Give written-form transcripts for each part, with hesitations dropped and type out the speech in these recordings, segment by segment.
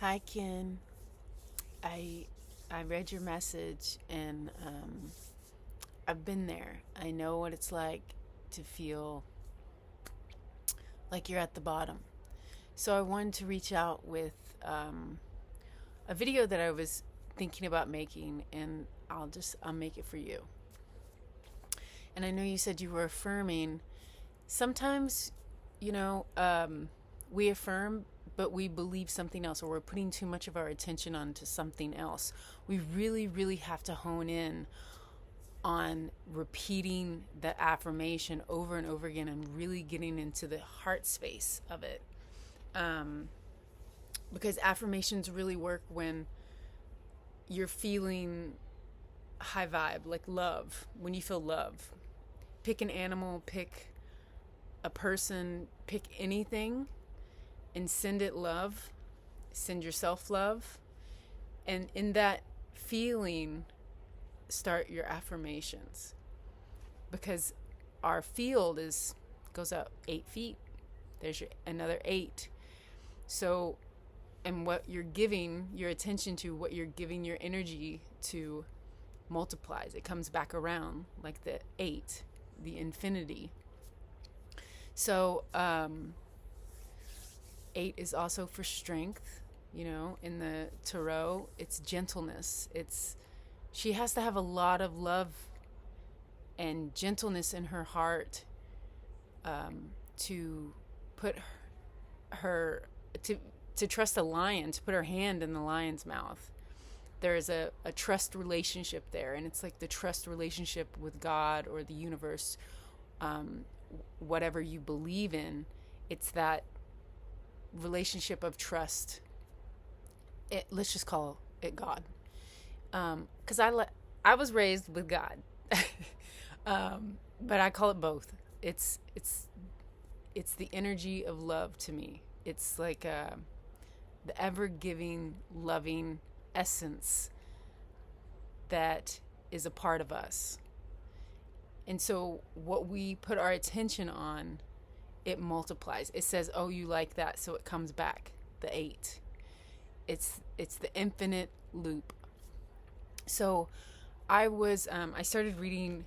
Hi, Ken. I I read your message and I've been there. I know what it's like to feel like you're at the bottom. So I wanted to reach out with a video that I was thinking about making, and I'll make it for you. And I know you said you were affirming. Sometimes, you know, we affirm, but we believe something else, or we're putting too much of our attention onto something else. We really, really have to hone in on repeating the affirmation over and over again and really getting into the heart space of it. Um, because affirmations really work when you're feeling high vibe, like love, when you feel love. Pick an animal, pick a person, pick anything and send it love, send yourself love. And in that feeling, start your affirmations, because our field is goes up 8 feet. There's another 8. So, and what you're giving your attention to, what you're giving your energy to, multiplies. It comes back around like the 8, the infinity. So, 8 is also for strength. In the tarot, it's gentleness. She has to have a lot of love and gentleness in her heart, to put her to trust a lion, to put her hand in the lion's mouth. There is a trust relationship there, and it's like the trust relationship with God or the universe, whatever you believe in. It's that relationship of trust. Let's just call it God, because I was raised with God, but I call it both. It's the energy of love to me. It's like the ever giving, loving essence that is a part of us. And so what we put our attention on, it multiplies. It says, "Oh, you like that," so it comes back. The 8. It's the infinite loop. So I started reading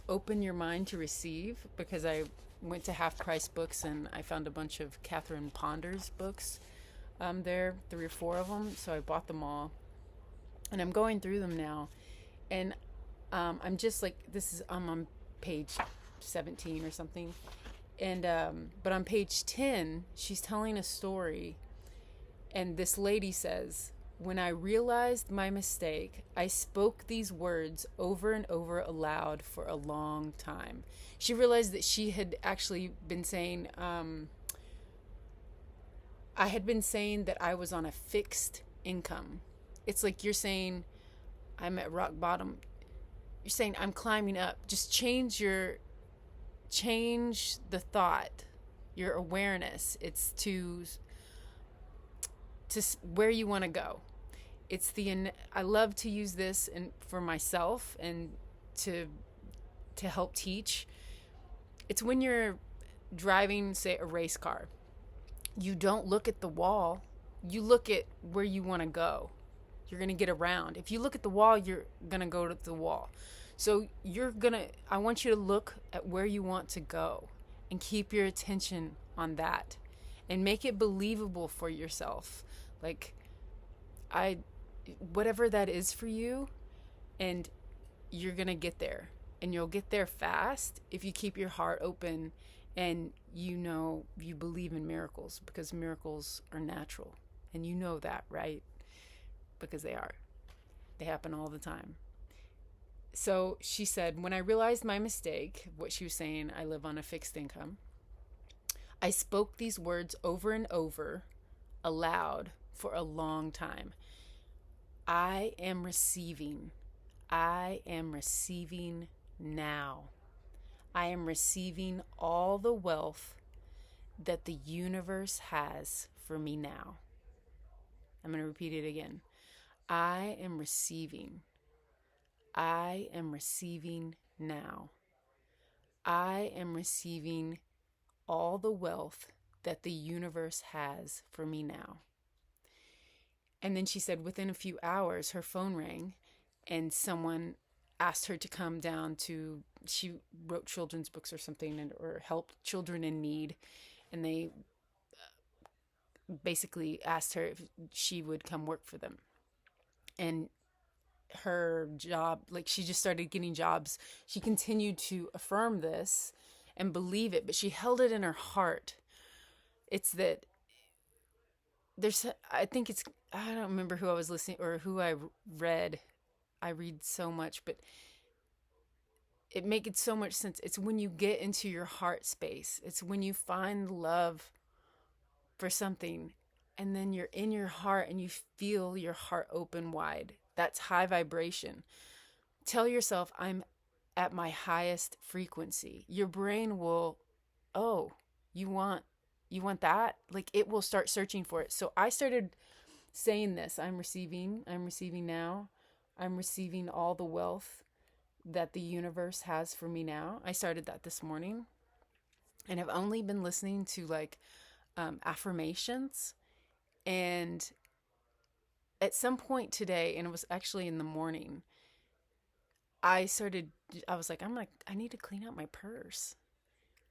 Open Your Mind to Receive, because I went to Half Price Books and I found a bunch of Catherine Ponder's books there, 3 or 4 of them. So I bought them all, and I'm going through them now. And I'm just like, I'm on page 17 or something. And but on page 10, she's telling a story, and this lady says, "When I realized my mistake, I spoke these words over and over aloud for a long time." She realized that she had actually been saying, I had been saying that I was on a fixed income. It's like you're saying, "I'm at rock bottom." You're saying, "I'm climbing up." Just change the thought, your awareness. It's to where you want to go. I love to use this for myself and to help teach. It's when you're driving, say, a race car. You don't look at the wall. You look at where you want to go. You're going to get around. If you look at the wall, you're going to go to the wall. So I want you to look at where you want to go and keep your attention on that and make it believable for yourself. Like, whatever that is for you, and you're going to get there, and you'll get there fast if you keep your heart open and you believe in miracles, because miracles are natural, and you know that, right? Because they happen all the time. So she said, "When I realized my mistake," what she was saying, I live on a fixed income, "I spoke these words over and over aloud for a long time. I am receiving. I am receiving now. I am receiving all the wealth that the universe has for me now." I'm going to repeat it again. I am receiving. I am receiving now. I am receiving all the wealth that the universe has for me now. And then she said within a few hours, her phone rang and someone asked her to come down to, she wrote children's books or something, or helped children in need. And they basically asked her if she would come work for them. And her job, like, she just started getting jobs. She continued to affirm this and believe it, but she held it in her heart. It's that there's, I think it's, I don't remember who I was listening or who I read. I read so much, but it makes so much sense. It's when you get into your heart space. It's when you find love for something, and then you're in your heart and you feel your heart open wide. That's high vibration. Tell yourself, I'm at my highest frequency. Your brain will, oh, you want that? Like, it will start searching for it. So I started saying this, I'm receiving now. I'm receiving all the wealth that the universe has for me now. I started that this morning. And I've only been listening to like affirmations. And at some point today, and it was actually in the morning, I was like, I need to clean out my purse.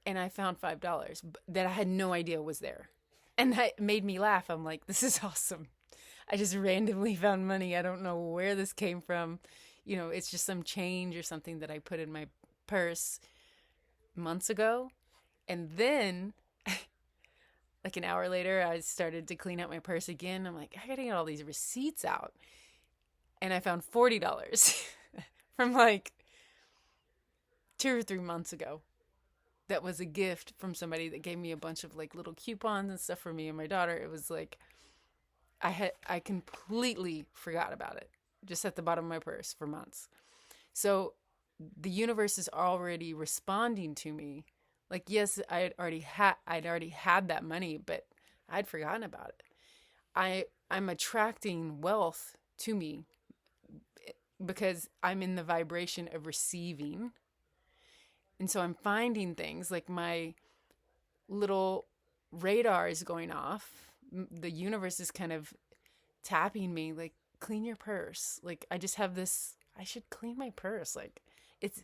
And I found $5 that I had no idea was there. And that made me laugh. I'm like, this is awesome. I just randomly found money. I don't know where this came from. You know, it's just some change or something that I put in my purse months ago. And then, like an hour later, I started to clean out my purse again. I'm like, I gotta get all these receipts out. And I found $40 from like 2 or 3 months ago. That was a gift from somebody that gave me a bunch of like little coupons and stuff for me and my daughter. It was like, I completely forgot about it, just at the bottom of my purse for months. So the universe is already responding to me. Like, yes, I'd already had that money, but I'd forgotten about it. I'm attracting wealth to me because I'm in the vibration of receiving. And so I'm finding things like my little radar is going off. The universe is kind of tapping me, like, clean your purse. Like, I just have this, I should clean my purse. Like, it's,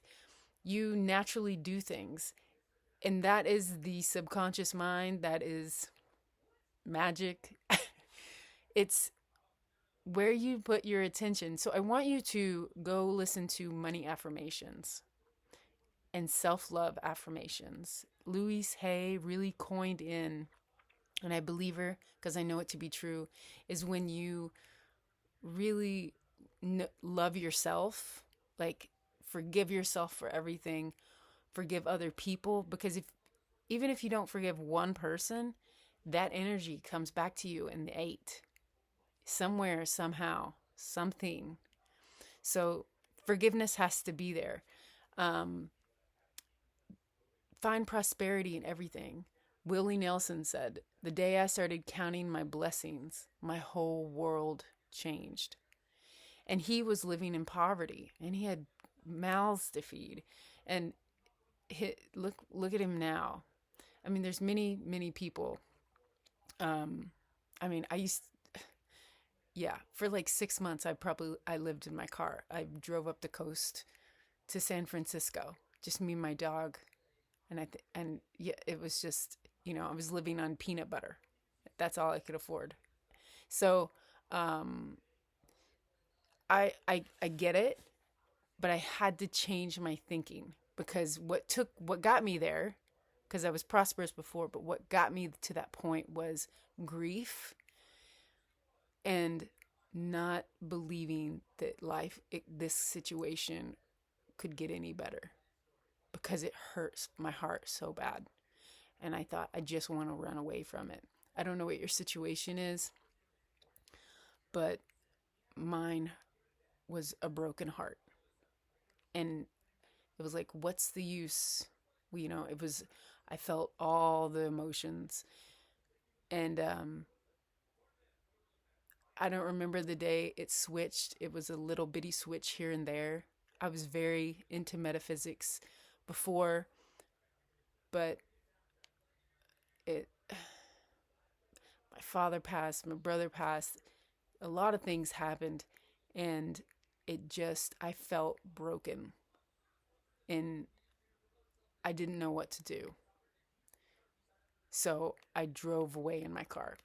you naturally do things. And that is the subconscious mind. That is magic. It's where you put your attention. So I want you to go listen to money affirmations and self-love affirmations. Louise Hay really coined in, and I believe her because I know it to be true, is when you really love yourself, like forgive yourself for everything, forgive other people, because even if you don't forgive one person, that energy comes back to you in the 8, somewhere, somehow, something. So forgiveness has to be there. Find prosperity in everything. Willie Nelson said, the day I started counting my blessings, my whole world changed. And he was living in poverty, and he had mouths to feed. And look at him now. I mean, there's many people. I mean, for like 6 months, I lived in my car. I drove up the coast to San Francisco, just me and my dog. And it was just, I was living on peanut butter. That's all I could afford. So, I get it, but I had to change my thinking, because what got me there, because I was prosperous before, but what got me to that point was grief and not believing that this situation could get any better, because it hurts my heart so bad. And I thought, I just want to run away from it. I don't know what your situation is, but mine was a broken heart. And it was like, what's the use? I felt all the emotions. And I don't remember the day it switched. It was a little bitty switch here and there. I was very into metaphysics before, but my father passed, my brother passed. a lot of things happened, and I felt broken, and I didn't know what to do. So I drove away in my car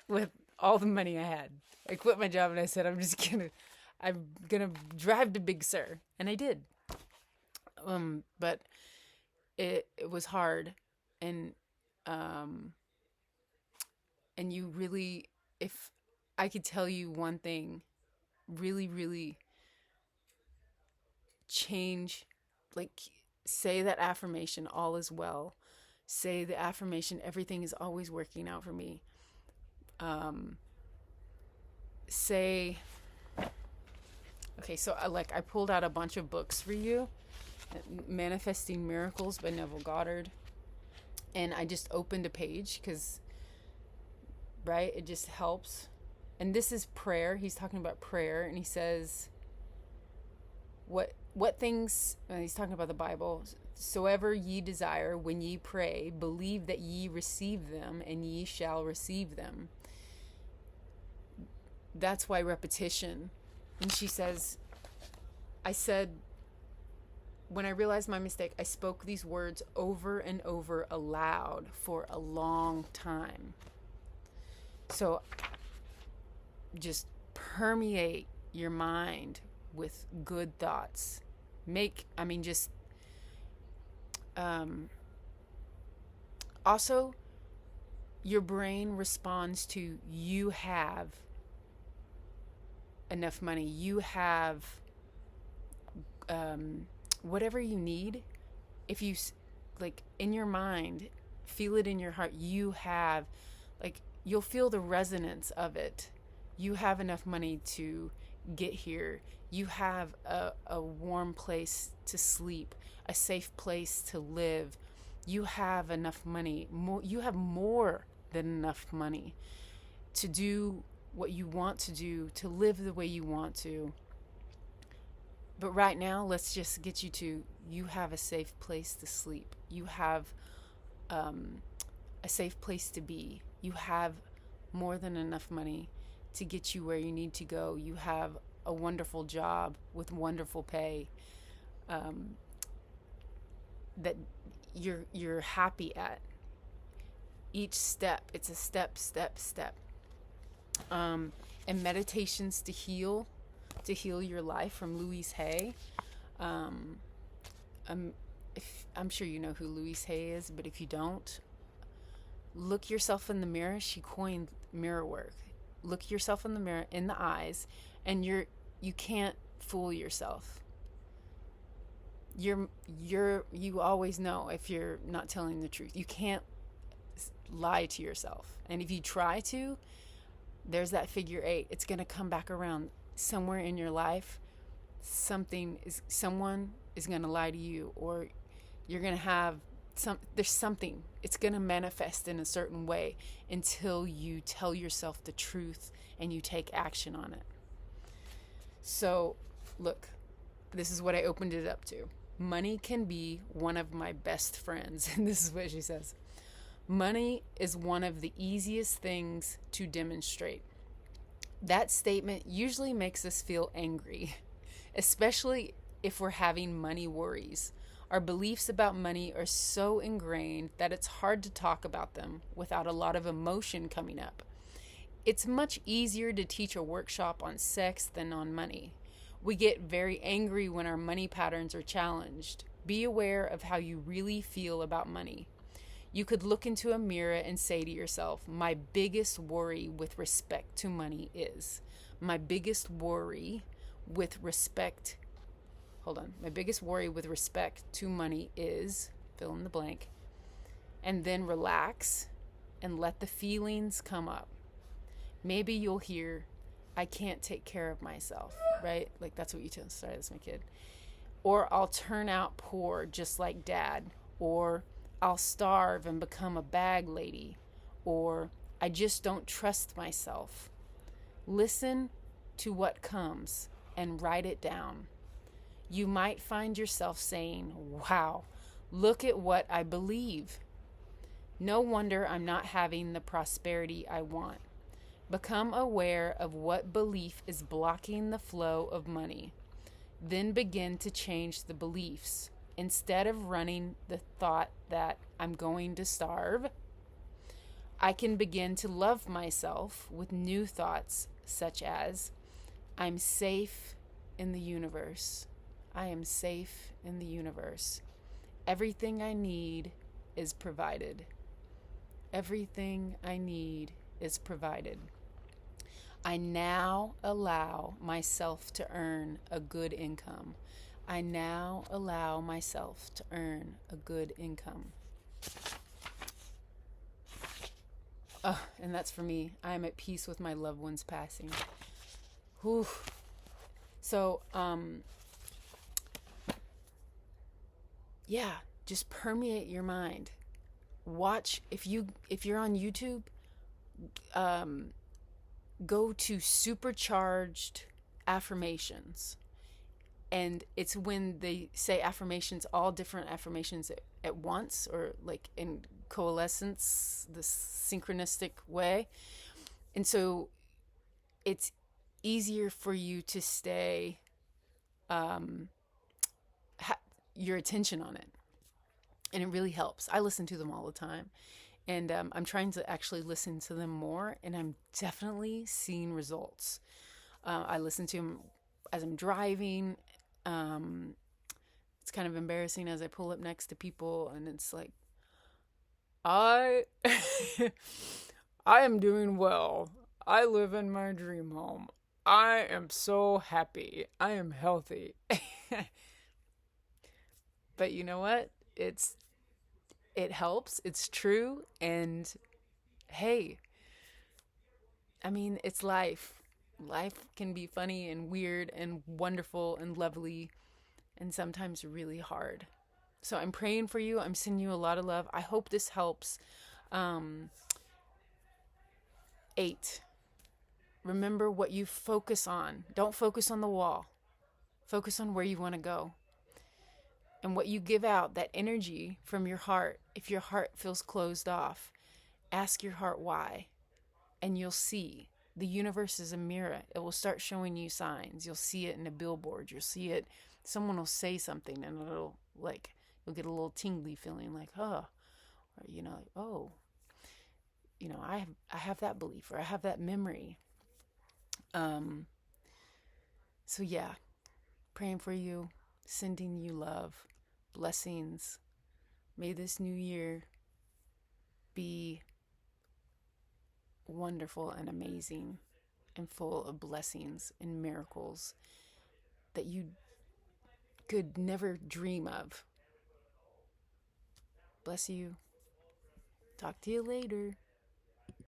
with all the money I had. I quit my job and I said, I'm gonna drive to Big Sur, and I did. But it was hard, and you really, if I could tell you one thing, really, really change, like, say that affirmation, all is well. Say the affirmation, everything is always working out for me. Say, okay, so I pulled out a bunch of books for you. Manifesting Miracles by Neville Goddard. And I just opened a page because, right, it just helps. And this is prayer. He's talking about prayer, and he says, what things, he's talking about the Bible, soever ye desire when ye pray, believe that ye receive them, and ye shall receive them. That's why repetition. And she says, I said, when I realized my mistake, I spoke these words over and over aloud for a long time. So just permeate your mind with good thoughts. Also, your brain responds to, you have enough money, you have whatever you need. If you, like, in your mind, feel it in your heart, you have, like, you'll feel the resonance of it. You have enough money to get here. You have a warm place to sleep, a safe place to live. You have enough money. You have more than enough money to do what you want to do, to live the way you want to. But right now, let's just get you to, you have a safe place to sleep. You have a safe place to be. You have more than enough money to get you where you need to go. You have a wonderful job with wonderful pay that you're happy at. Each step, it's a step. And Meditations to Heal Your Life from Louise Hay. I'm sure you know who Louise Hay is, but if you don't, look yourself in the mirror. She coined mirror work. Look yourself in the mirror, in the eyes, and you can't fool yourself. You always know if you're not telling the truth. You can't lie to yourself. And if you try to, there's that figure 8. It's going to come back around somewhere in your life. Someone is going to lie to you, or you're going to have there's something. It's going to manifest in a certain way until you tell yourself the truth and you take action on it. So, look, this is what I opened it up to. Money can be one of my best friends. And this is what she says. Money is one of the easiest things to demonstrate. That statement usually makes us feel angry, especially if we're having money worries. Our beliefs about money are so ingrained that it's hard to talk about them without a lot of emotion coming up. It's much easier to teach a workshop on sex than on money. We get very angry when our money patterns are challenged. Be aware of how you really feel about money. You could look into a mirror and say to yourself, my biggest worry with respect to money is. My biggest worry with respect to money is, fill in the blank, and then relax and let the feelings come up. Maybe you'll hear, I can't take care of myself, right? Like, that's what you tell. Sorry, that's my kid. Or I'll turn out poor just like dad. Or I'll starve and become a bag lady. Or I just don't trust myself. Listen to what comes and write it down. You might find yourself saying, wow, look at what I believe. No wonder I'm not having the prosperity I want. Become aware of what belief is blocking the flow of money. Then begin to change the beliefs. Instead of running the thought that I'm going to starve, I can begin to love myself with new thoughts, such as, I'm safe in the universe. I am safe in the universe. Everything I need is provided. Everything I need is provided. I now allow myself to earn a good income. I now allow myself to earn a good income. And that's for me. I am at peace with my loved ones passing. Whew. So, yeah, just permeate your mind. Watch if you're on YouTube, go to supercharged affirmations. And it's when they say affirmations, all different affirmations at once, or like in coalescence, this synchronistic way. And so it's easier for you to stay your attention on it. And it really helps. I listen to them all the time. And I'm trying to actually listen to them more, and I'm definitely seeing results. I listen to them as I'm driving. It's kind of embarrassing as I pull up next to people, and it's like, I I am doing well. I live in my dream home. I am so happy. I am healthy. But you know what? It helps. It's true. And hey, I mean, it's life. Life can be funny and weird and wonderful and lovely and sometimes really hard. So I'm praying for you. I'm sending you a lot of love. I hope this helps. 8. Remember what you focus on. Don't focus on the wall. Focus on where you want to go. And what you give out, that energy from your heart, if your heart feels closed off, ask your heart why. And you'll see. The universe is a mirror. It will start showing you signs. You'll see it in a billboard. You'll see it. Someone will say something, and it'll like, you'll get a little tingly feeling like, or oh, I have that belief, or I have that memory. So yeah, praying for you, sending you love, blessings. May this new year be wonderful and amazing and full of blessings and miracles that you could never dream of. Bless you. Talk to you later.